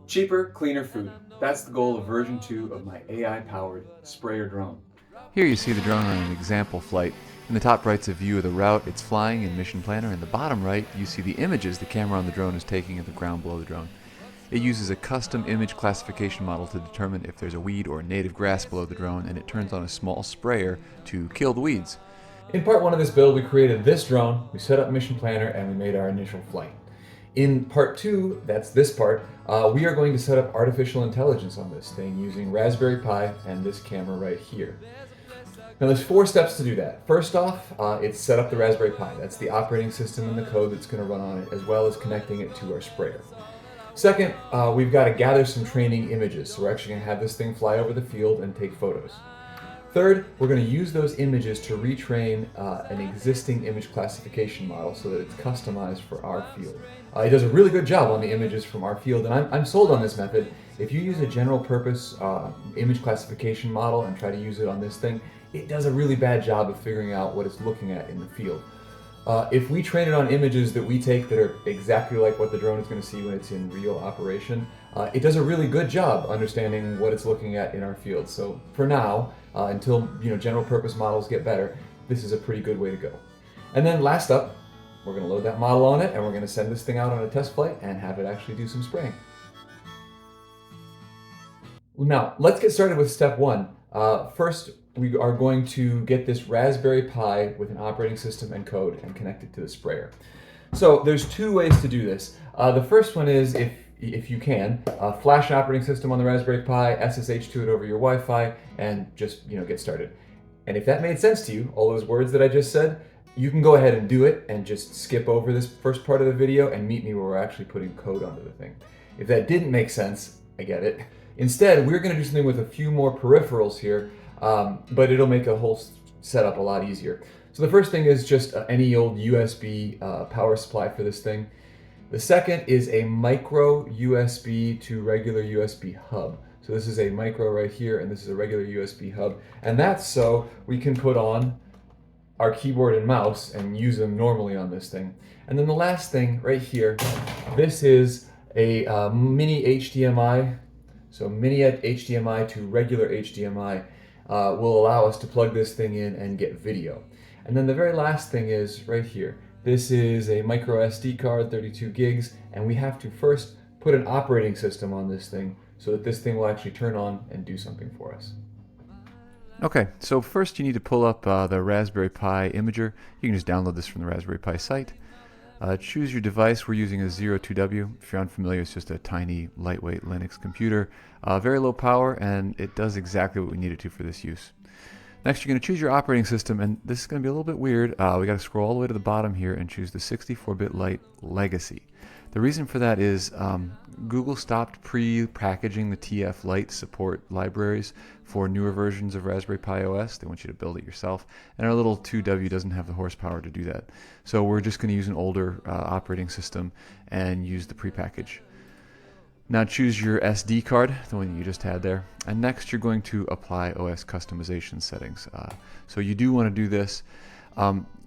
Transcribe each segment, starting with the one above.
Cheaper, cleaner food. That's the goal of version 2 of my AI-powered sprayer drone. Here you see the drone on an example flight. In the top right's a view of the route it's flying in Mission Planner. In the bottom right, you see the images the camera on the drone is taking of the ground below the drone. It uses a custom image classification model to determine if there's a weed or native grass below the drone, and it turns on a small sprayer to kill the weeds. In part one of this build, we created this drone, we set up Mission Planner, and we made our initial flight. In part two, that's this part, we are going to set up artificial intelligence on this thing using Raspberry Pi and this camera right here. Now there's 4 steps to do that. First off, it's set up the Raspberry Pi. That's the operating system and the code that's going to run on it, as well as connecting it to our sprayer. Second, we've got to gather some training images. So we're actually going to have this thing fly over the field and take photos. Third, we're going to use those images to retrain an existing image classification model so that it's customized for our field. It does a really good job on the images from our field, and I'm sold on this method. If you use a general purpose image classification model and try to use it on this thing, it does a really bad job of figuring out what it's looking at in the field. If we train it on images that we take that are exactly like what the drone is going to see when it's in real operation, it does a really good job understanding what it's looking at in our field. So for now, until general purpose models get better, this is a pretty good way to go. And then last up, we're going to load that model on it, and we're going to send this thing out on a test flight and have it actually do some spraying. Now, let's get started with step one. First, we are going to get this Raspberry Pi with an operating system and code and connect it to the sprayer. So there's 2 ways to do this. The first one is, if you can, flash an operating system on the Raspberry Pi, SSH to it over your Wi-Fi, and just get started. And if that made sense to you, all those words that I just said, you can go ahead and do it and just skip over this first part of the video and meet me where we're actually putting code onto the thing. If that didn't make sense, I get it. Instead, we're going to do something with a few more peripherals here, but it'll make a whole setup a lot easier. So the first thing is just any old USB power supply for this thing. The second is a micro USB to regular USB hub. So this is a micro right here, and this is a regular USB hub. And that's so we can put on our keyboard and mouse and use them normally on this thing. And then the last thing right here, this is a mini HDMI. So mini HDMI to regular HDMI will allow us to plug this thing in and get video. And then the very last thing is right here. This is a micro SD card, 32 gigs, and we have to first put an operating system on this thing so that this thing will actually turn on and do something for us. Okay, so first you need to pull up the Raspberry Pi imager. You can just download this from the Raspberry Pi site. Choose your device. We're using a 02W. If you're unfamiliar, it's just a tiny, lightweight Linux computer. Very low power, and it does exactly what we need it to for this use. Next, you're going to choose your operating system, and this is going to be a little bit weird. We got to scroll all the way to the bottom here and choose the 64-bit Lite Legacy. The reason for that is Google stopped pre-packaging the tflite support libraries for newer versions of Raspberry Pi OS. They want you to build it yourself, and our little 2W doesn't have the horsepower to do that. So we're just going to use an older operating system and use the pre-package. Now choose your SD card, the one that you just had there, and next you're going to apply OS customization settings. So you do want to do this.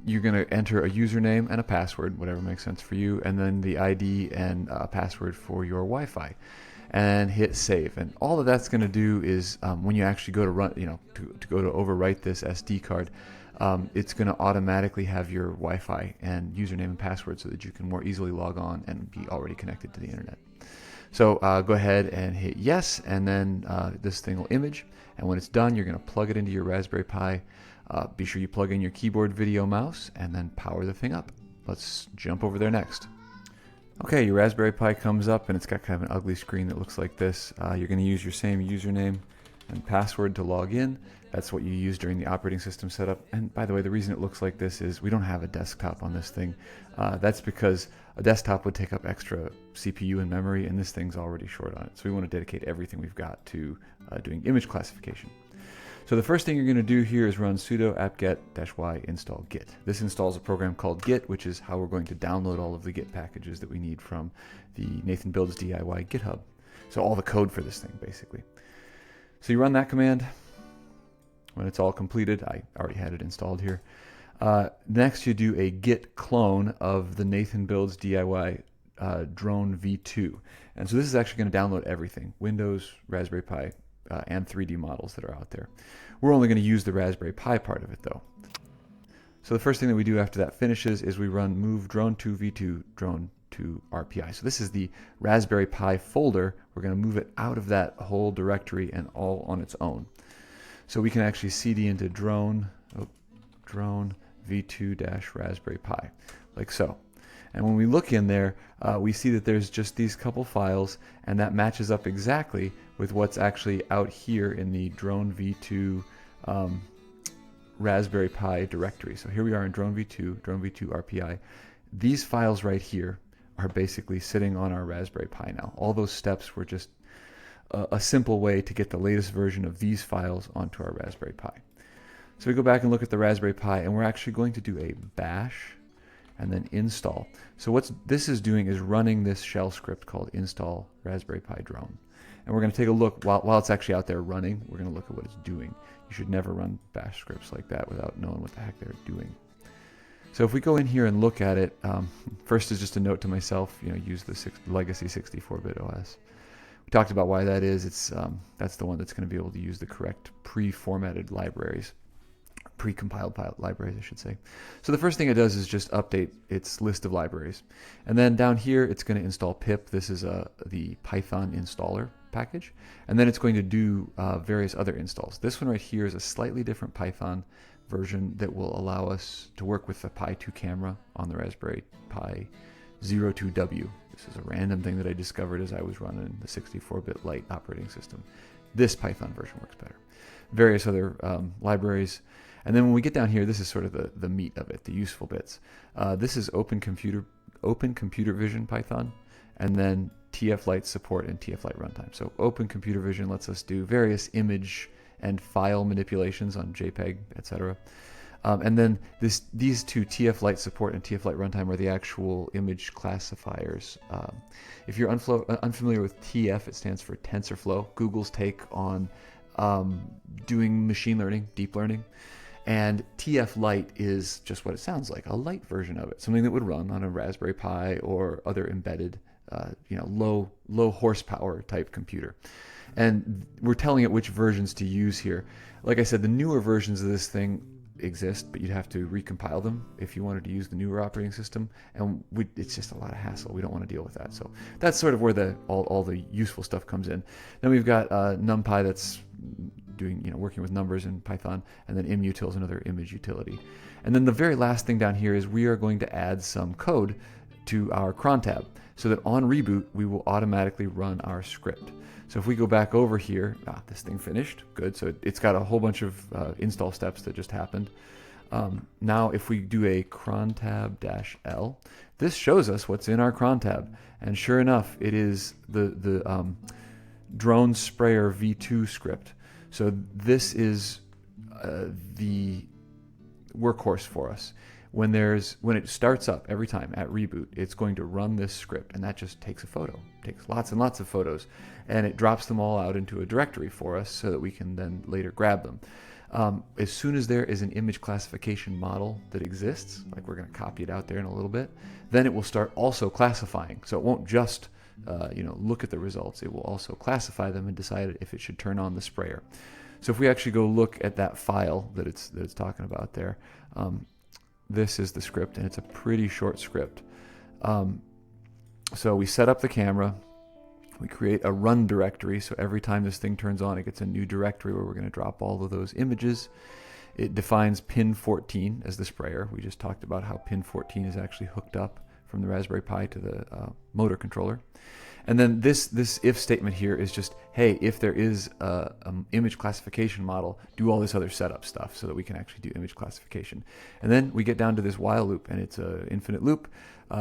You're going to enter a username and a password, whatever makes sense for you, and then the ID and password for your Wi-Fi, and hit save. And all that that's going to do is when you actually go to run, to go to overwrite this SD card, it's going to automatically have your Wi-Fi and username and password so that you can more easily log on and be already connected to the internet. So go ahead and hit yes, and then this thing will image, and when it's done, you're going to plug it into your Raspberry Pi. Be sure you plug in your keyboard, video, mouse, and then power the thing up. Let's jump over there next. Okay, your Raspberry Pi comes up, and it's got kind of an ugly screen that looks like this. You're going to use your same username and password to log in. That's what you use during the operating system setup. And by the way, the reason it looks like this is we don't have a desktop on this thing. That's because a desktop would take up extra CPU and memory, and this thing's already short on it. So we want to dedicate everything we've got to doing image classification. So the first thing you're going to do here is run sudo apt-get -y install git. This installs a program called git, which is how we're going to download all of the git packages that we need from the Nathan Builds DIY GitHub. So all the code for this thing, basically. So you run that command. When it's all completed, I already had it installed here. Next, you do a git clone of the Nathan Builds DIY drone v2. And so this is actually going to download everything, Windows, Raspberry Pi, and 3D models that are out there. We're only going to use the Raspberry Pi part of it though. So the first thing that we do after that finishes is we run move drone to v2 drone to RPI. So this is the Raspberry Pi folder. We're going to move it out of that whole directory and all on its own. So we can actually cd into drone v2-raspberry Pi, like so. And when we look in there, we see that there's just these couple files, and that matches up exactly with what's actually out here in the drone v2 Raspberry Pi directory. So here we are in drone v2 RPI. These files right here are basically sitting on our Raspberry Pi now. All those steps were just a simple way to get the latest version of these files onto our Raspberry Pi. So we go back and look at the Raspberry Pi, and we're actually going to do a bash and then install. So what this is doing is running this shell script called install Raspberry Pi drone. And we're going to take a look, while it's actually out there running, we're going to look at what it's doing. You should never run bash scripts like that without knowing what the heck they're doing. So if we go in here and look at it, first is just a note to myself, use the legacy 64-bit OS. We talked about why that is. That's the one that's going to be able to use the correct pre-formatted libraries. Pre-compiled libraries, I should say. So the first thing it does is just update its list of libraries. And then down here, it's going to install pip. This is the Python installer package. And then it's going to do various other installs. This one right here is a slightly different Python version that will allow us to work with the Pi 2 camera on the Raspberry Pi 02W. This is a random thing that I discovered as I was running the 64-bit Lite operating system. This Python version works better. Various other libraries. And then when we get down here, this is sort of the meat of it, the useful bits. This is Open Computer Vision Python, and then tflite support and tflite runtime. So Open Computer Vision lets us do various image and file manipulations on JPEG, etc. And then these two, tflite support and tflite runtime, are the actual image classifiers. If you're unfamiliar with TF, it stands for TensorFlow, Google's take on doing machine learning, deep learning. And tflite is just what it sounds like, a light version of it, something that would run on a Raspberry Pi or other embedded, low horsepower type computer. And we're telling it which versions to use here. Like I said, the newer versions of this thing exist, but you'd have to recompile them if you wanted to use the newer operating system, and it's just a lot of hassle. We don't want to deal with that. So that's sort of where all the useful stuff comes in. Then we've got NumPy that's doing, working with numbers in Python, and then imutil is another image utility. And then the very last thing down here is we are going to add some code to our cron tab so that on reboot we will automatically run our script. So if we go back over here, this thing finished, good. So it's got a whole bunch of install steps that just happened. Now if we do a cron tab -L, this shows us what's in our cron tab, and sure enough, it is the drone sprayer v2 script. So this is the workhorse for us. When it starts up every time at reboot, it's going to run this script, and that just takes a photo, takes lots and lots of photos, and it drops them all out into a directory for us so that we can then later grab them. As soon as there is an image classification model that exists, like we're going to copy it out there in a little bit, then it will start also classifying. So it won't just look at the results. It will also classify them and decide if it should turn on the sprayer. So if we actually go look at that file that it's talking about there, this is the script, and it's a pretty short script. So we set up the camera, we create a run directory, so every time this thing turns on, it gets a new directory where we're going to drop all of those images. It defines pin 14 as the sprayer. We just talked about how pin 14 is actually hooked up from the Raspberry Pi to the motor controller. And then this if statement here is just, hey, if there is an image classification model, do all this other setup stuff so that we can actually do image classification. And then we get down to this while loop, and it's an infinite loop.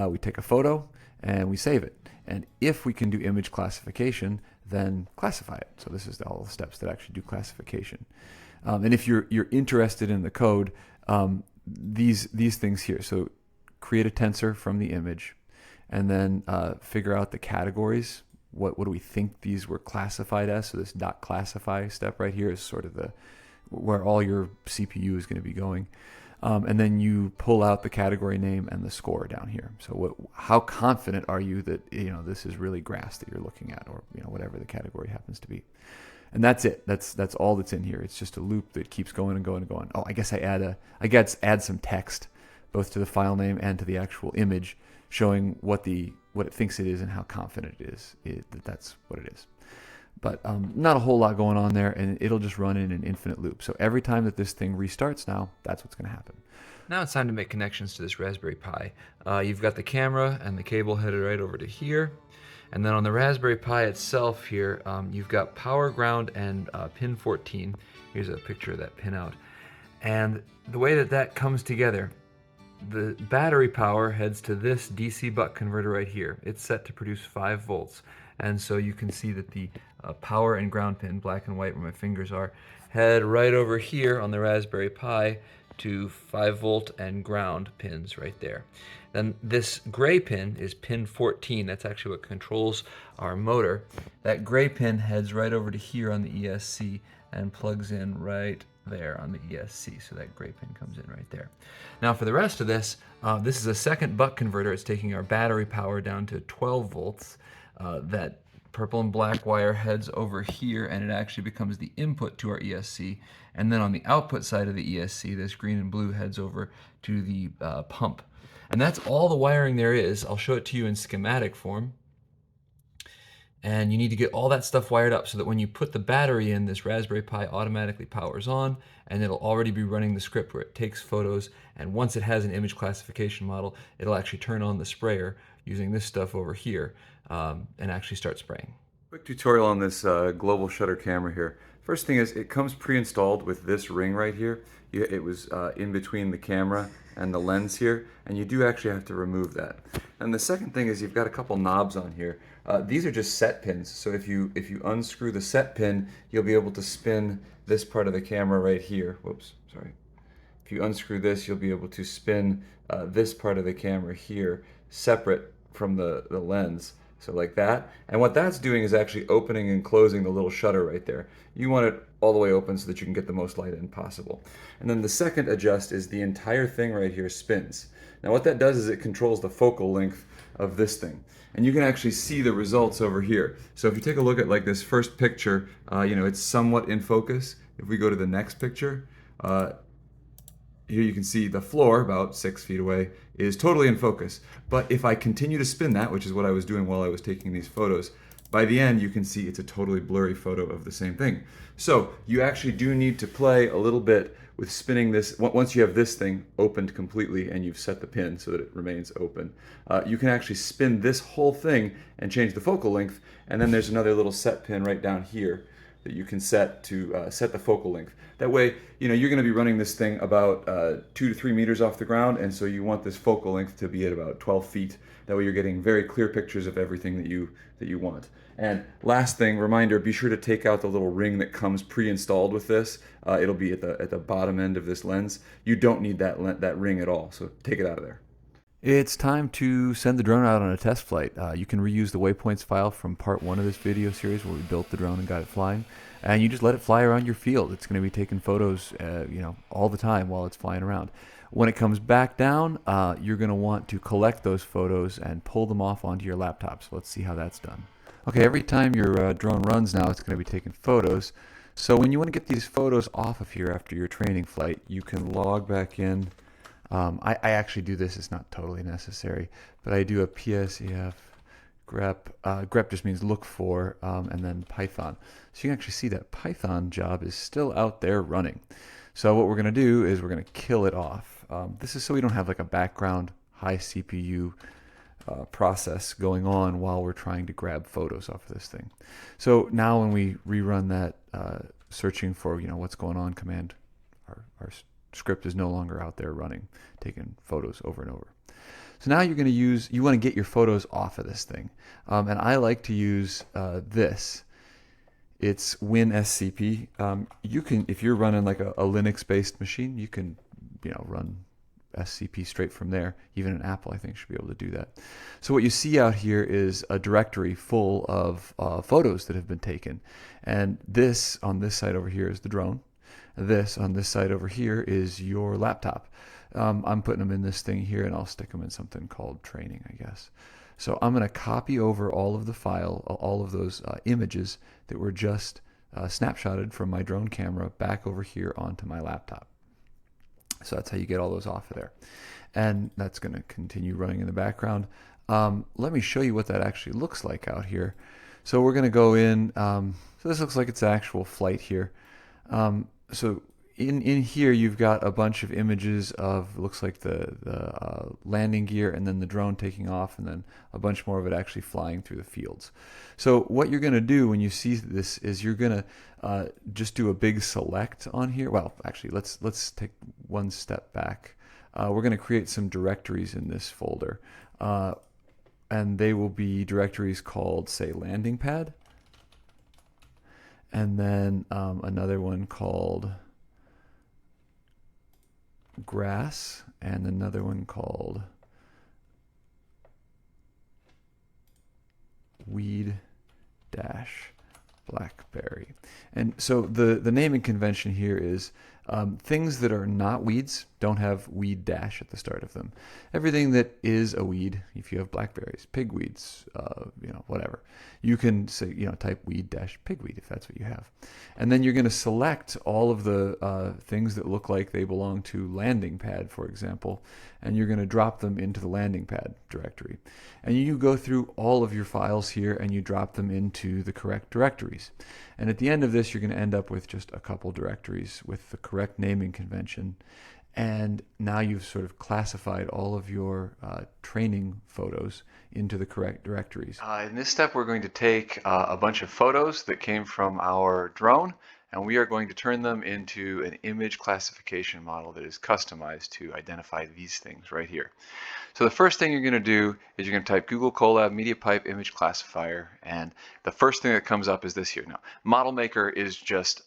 We take a photo and we save it. And if we can do image classification, then classify it. So this is all the steps that actually do classification. And if you're interested in the code, these things here. So create a tensor from the image, and then figure out the categories. What do we think these were classified as? So this .classify step right here is sort of where all your CPU is going to be going. And then you pull out the category name and the score down here. So how confident are you that this is really grass that you're looking at, or whatever the category happens to be. And that's it. That's all that's in here. It's just a loop that keeps going and going and going. Oh, I guess I add some text both to the file name and to the actual image, showing what it thinks it is and how confident it is that that's what it is. But not a whole lot going on there, and it'll just run in an infinite loop. So every time that this thing restarts now, that's what's going to happen. Now it's time to make connections to this Raspberry Pi. You've got the camera and the cable headed right over to here. And then on the Raspberry Pi itself here, you've got power, ground, and pin 14. Here's a picture of that pin out. And the way that comes together, the battery power heads to this DC buck converter right here. It's set to produce 5 volts. And so you can see that the power and ground pin, black and white where my fingers are, head right over here on the Raspberry Pi to 5 volt and ground pins right there. Then this gray pin is pin 14. That's actually what controls our motor. That gray pin heads right over to here on the ESC and plugs in right there on the ESC. So that gray pin comes in right there. Now for the rest of this, this is a second buck converter. It's taking our battery power down to 12 volts. That purple and black wire heads over here, and it actually becomes the input to our ESC. And then on the output side of the ESC, this green and blue heads over to the pump. And that's all the wiring there is. I'll show it to you in schematic form. And you need to get all that stuff wired up so that when you put the battery in, this Raspberry Pi automatically powers on, and it'll already be running the script where it takes photos, and once it has an image classification model, it'll actually turn on the sprayer using this stuff over here and actually start spraying. Quick tutorial on this global shutter camera here. First thing is, it comes pre-installed with this ring right here. It was in between the camera and the lens here, and you do actually have to remove that. And the second thing is, you've got a couple knobs on here. These are just set pins, so if you unscrew the set pin, you'll be able to spin this part of the camera right here. Whoops, sorry. If you unscrew this, you'll be able to spin this part of the camera here, separate from the lens. So like that. And what that's doing is actually opening and closing the little shutter right there. You want it all the way open so that you can get the most light in possible. And then the second adjust is the entire thing right here spins. Now what that does is it controls the focal length of this thing. And you can actually see the results over here. So if you take a look at like this first picture, it's somewhat in focus. If we go to the next picture, here you can see the floor, about 6 feet away, is totally in focus. But if I continue to spin that, which is what I was doing while I was taking these photos, by the end you can see it's a totally blurry photo of the same thing. So you actually do need to play a little bit with spinning this. Once you have this thing opened completely and you've set the pin so that it remains open, you can actually spin this whole thing and change the focal length. And then there's another little set pin right down here that you can set to set the focal length. That way, you're going to be running this thing about 2 to 3 meters off the ground, and so you want this focal length to be at about 12 feet. That way you're getting very clear pictures of everything that you want. And last thing, reminder, be sure to take out the little ring that comes pre-installed with this. It'll be at the bottom end of this lens. You don't need that ring at all, so take it out of there. It's time to send the drone out on a test flight. You can reuse the waypoints file from part 1 of this video series where we built the drone and got it flying. And you just let it fly around your field. It's going to be taking photos all the time while it's flying around. When it comes back down, you're going to want to collect those photos and pull them off onto your laptop. So let's see how that's done. Okay, every time your drone runs now, it's going to be taking photos. So when you want to get these photos off of here after your training flight, you can log back in. I actually do this. It's not totally necessary, but I do a psef grep. Grep just means look for, and then Python. So you can actually see that Python job is still out there running. So what we're going to do is we're going to kill it off. This is so we don't have like a background high CPU process going on while we're trying to grab photos off of this thing. So now when we rerun that searching for what's going on command, our script is no longer out there running, taking photos over and over. So now you want to get your photos off of this thing. And I like to use this. It's WinSCP. You can, if you're running like a Linux-based machine, you can, run SCP straight from there. Even an Apple, I think, should be able to do that. So what you see out here is a directory full of photos that have been taken. And this, on this side over here, is the drone. This on this side over here is your laptop. I'm putting them in this thing here, and I'll stick them in something called training, I guess. So I'm going to copy over all of the file, all of those images that were just snapshotted from my drone camera back over here onto my laptop. So that's how you get all those off of there. And that's going to continue running in the background. Let me show you what that actually looks like out here. So we're going to go in. So this looks like it's an actual flight here. So in here you've got a bunch of images of, looks like the landing gear, and then the drone taking off, and then a bunch more of it actually flying through the fields. So what you're going to do when you see this is you're going to just do a big select on here. Well, actually, let's take one step back. We're going to create some directories in this folder, and they will be directories called, say, landing pad, and then another one called grass, and another one called weed dash blackberry. And so the naming convention here is things that are not weeds don't have weed dash at the start of them. Everything that is a weed, if you have blackberries, pigweeds, whatever, you can say, type weed dash pigweed if that's what you have. And then you're going to select all of the things that look like they belong to landing pad, for example, and you're going to drop them into the landing pad directory. And you go through all of your files here and you drop them into the correct directories. And at the end of this, you're going to end up with just a couple directories with the correct naming convention. And now you've sort of classified all of your training photos into the correct directories. In this step, we're going to take a bunch of photos that came from our drone, and we are going to turn them into an image classification model that is customized to identify these things right here. So the first thing you're going to do is you're going to type Google Colab MediaPipe image classifier, and the first thing that comes up is this here. Now, Model Maker is just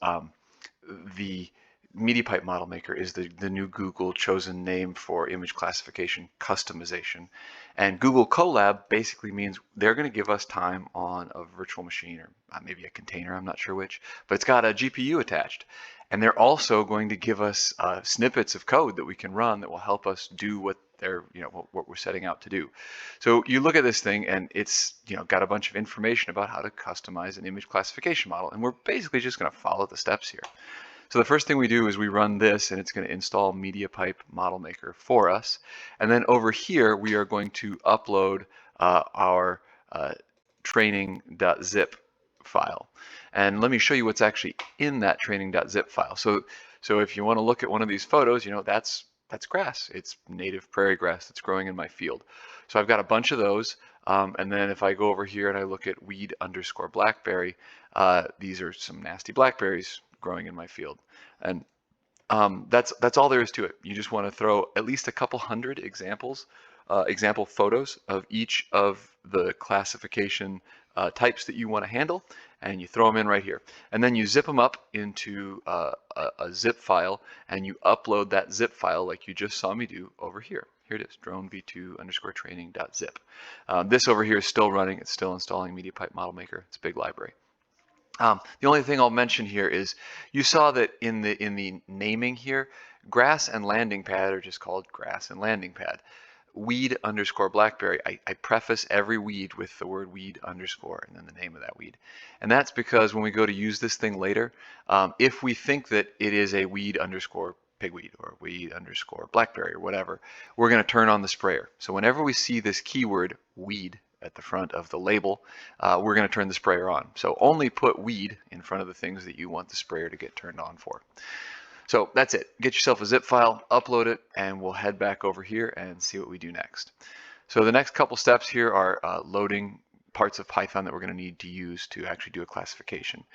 the MediaPipe Model Maker is the new Google chosen name for image classification customization. And Google Colab basically means they're going to give us time on a virtual machine, or maybe a container, I'm not sure which, but it's got a GPU attached. And they're also going to give us snippets of code that we can run that will help us do what they're, what we're setting out to do. So you look at this thing and it's, got a bunch of information about how to customize an image classification model. And we're basically just going to follow the steps here. So the first thing we do is we run this, and it's going to install MediaPipe Model Maker for us. And then over here, we are going to upload our training.zip file. And let me show you what's actually in that training.zip file. So if you want to look at one of these photos, that's grass. It's native prairie grass that's growing in my field. So I've got a bunch of those. And then if I go over here and I look at weed_blackberry, these are some nasty blackberries growing in my field. And that's all there is to it. You just want to throw at least a couple hundred example photos of each of the classification types that you want to handle, and you throw them in right here. And then you zip them up into a zip file, and you upload that zip file like you just saw me do over here. Here it is, dronv2_training.zip. This over here is still running. It's still installing MediaPipe Model Maker. It's a big library. The only thing I'll mention here is you saw that in the naming here, grass and landing pad are just called grass and landing pad. Weed_blackberry, I preface every weed with the word weed_ and then the name of that weed. And that's because when we go to use this thing later, if we think that it is a weed_pigweed or weed_blackberry or whatever, we're going to turn on the sprayer. So whenever we see this keyword weed at the front of the label, we're going to turn the sprayer on. So only put weed in front of the things that you want the sprayer to get turned on for. So that's it. Get yourself a zip file, upload it, and we'll head back over here and see what we do next. So the next couple steps here are loading parts of Python that we're going to need to use to actually do a classification.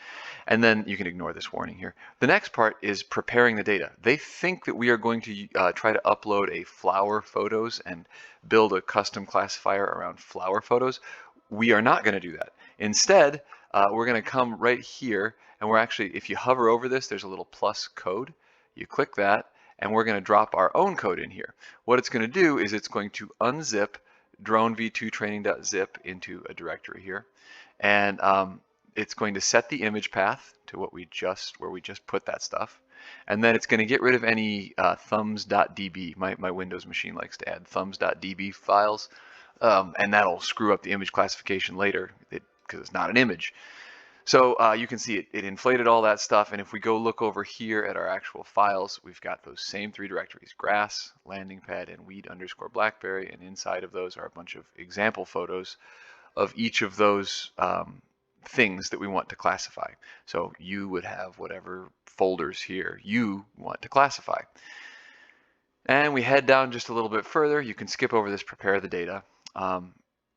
And then you can ignore this warning here. The next part is preparing the data. They think that we are going to try to upload a flower photos and build a custom classifier around flower photos. We are not going to do that. Instead, we're going to come right here, and we're actually, if you hover over this, there's a little plus code. You click that, and we're going to drop our own code in here. What it's going to do is it's going to unzip dronv2training.zip into a directory here, and it's going to set the image path to where we just put that stuff, And then it's going to get rid of any thumbs.db. My Windows machine likes to add thumbs.db files, and that'll screw up the image classification later because it's not an image. So you can see it inflated all that stuff, and if we go look over here at our actual files, we've got those same 3 directories: grass, landing pad, and weed_blackberry, and inside of those are a bunch of example photos of each of those things that we want to classify. So you would have whatever folders here you want to classify. And we head down just a little bit further. You can skip over this prepare the data.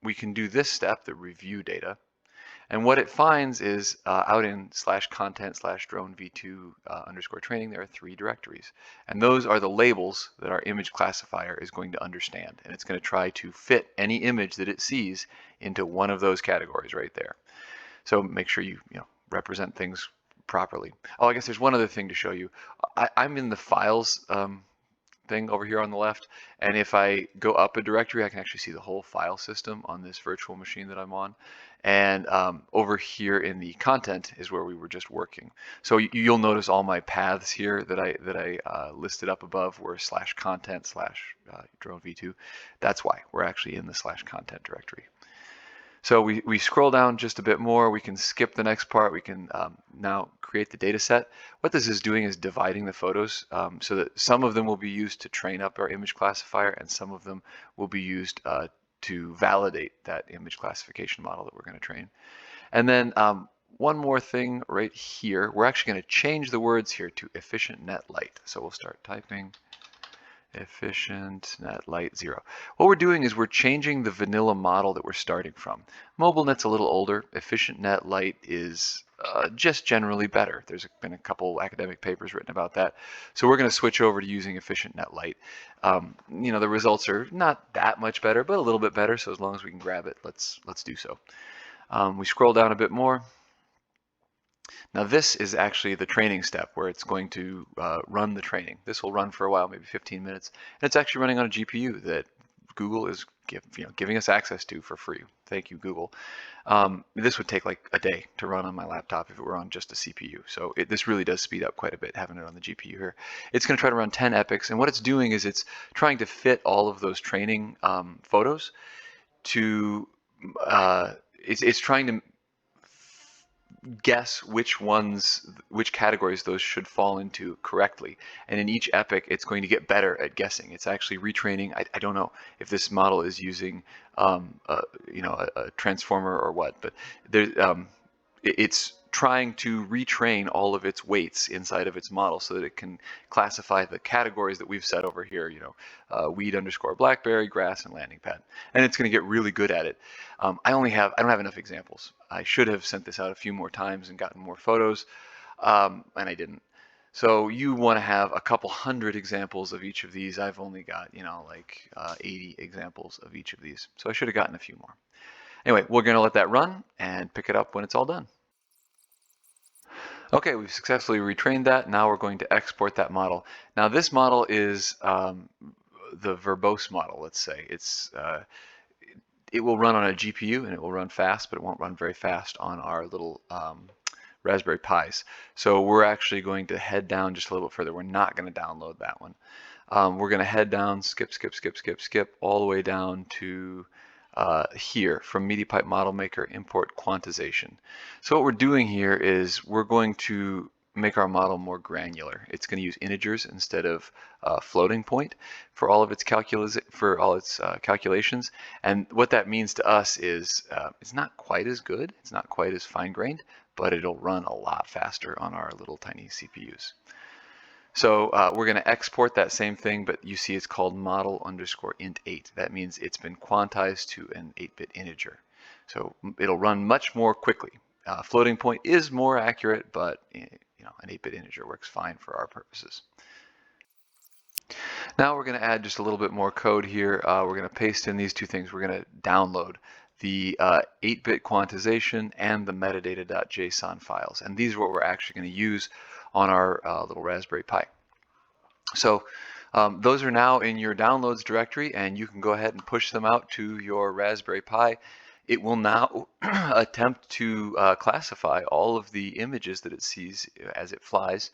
We can do this step, the review data. And what it finds is out in /content/drone_v2 there are 3 directories. And those are the labels that our image classifier is going to understand. And it's going to try to fit any image that it sees into one of those categories right there. So make sure you represent things properly. Oh, I guess there's one other thing to show you. I'm in the files thing over here on the left, and if I go up a directory, I can actually see the whole file system on this virtual machine that I'm on. And over here in the content is where we were just working. So you'll notice all my paths here that I listed up above were /content/drone_v2. That's why we're actually in the /content directory. So we scroll down just a bit more. We can skip the next part. We can now create the data set. What this is doing is dividing the photos so that some of them will be used to train up our image classifier, and some of them will be used to validate that image classification model that we're going to train. And then one more thing right here. We're actually going to change the words here to efficient net light. So we'll start typing efficient net light 0. What we're doing is we're changing the vanilla model that we're starting from. MobileNet's a little older. Efficient net light is just generally better. There's been a couple academic papers written about that. So we're going to switch over to using efficient net light. The results are not that much better, but a little bit better. So as long as we can grab it, let's do so. We scroll down a bit more. Now this is actually the training step where it's going to run the training. This will run for a while, maybe 15 minutes, and it's actually running on a GPU that Google is giving us access to for free. Thank you, Google. This would take like a day to run on my laptop if it were on just a CPU. So this really does speed up quite a bit having it on the GPU here. It's going to try to run 10 epochs, and what it's doing is it's trying to fit all of those training photos to, it's trying to guess which categories those should fall into correctly. And in each epoch, it's going to get better at guessing. It's actually retraining. I don't know if this model is using a transformer or what, but it's trying to retrain all of its weights inside of its model so that it can classify the categories that we've set over here, weed_blackberry, grass, and landing pad. And it's going to get really good at it. I don't have enough examples. I should have sent this out a few more times and gotten more photos, and I didn't. So you want to have a couple hundred examples of each of these. I've only got, 80 examples of each of these. So I should have gotten a few more. Anyway, we're going to let that run and pick it up when it's all done. Okay, we've successfully retrained that. Now we're going to export that model. Now this model is the verbose model, let's say. It will run on a GPU and it will run fast, but it won't run very fast on our little Raspberry Pis. So we're actually going to head down just a little bit further. We're not going to download that one. We're going to head down, skip, all the way down to here from MediaPipe Model Maker, import quantization. So what we're doing here is we're going to make our model more granular. It's going to use integers instead of floating point for all of its calculations. And what that means to us is it's not quite as good, it's not quite as fine-grained, but it'll run a lot faster on our little tiny CPUs. So we're going to export that same thing, but you see it's called model_int8. That means it's been quantized to an 8-bit integer. So it'll run much more quickly. Floating point is more accurate, but an 8-bit integer works fine for our purposes. Now we're going to add just a little bit more code here. We're going to paste in these two things. We're going to download the 8-bit quantization and the metadata.json files. And these are what we're actually going to use on our little Raspberry Pi. So those are now in your downloads directory, and you can go ahead and push them out to your Raspberry Pi. It will now attempt to classify all of the images that it sees as it flies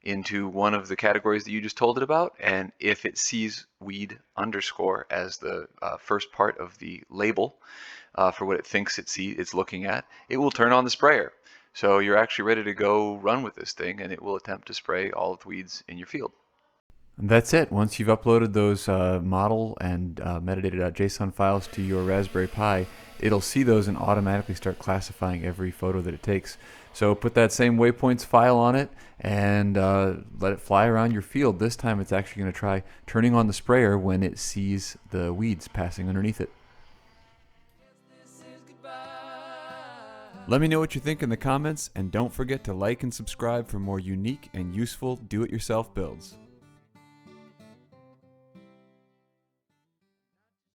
into one of the categories that you just told it about, and if it sees weed underscore as the first part of the label for what it thinks it's looking at, it will turn on the sprayer. So you're actually ready to go run with this thing, and it will attempt to spray all of the weeds in your field. And that's it. Once you've uploaded those model and metadata.json files to your Raspberry Pi, it'll see those and automatically start classifying every photo that it takes. So put that same waypoints file on it and let it fly around your field. This time it's actually going to try turning on the sprayer when it sees the weeds passing underneath it. Let me know what you think in the comments, and don't forget to like and subscribe for more unique and useful do-it-yourself builds.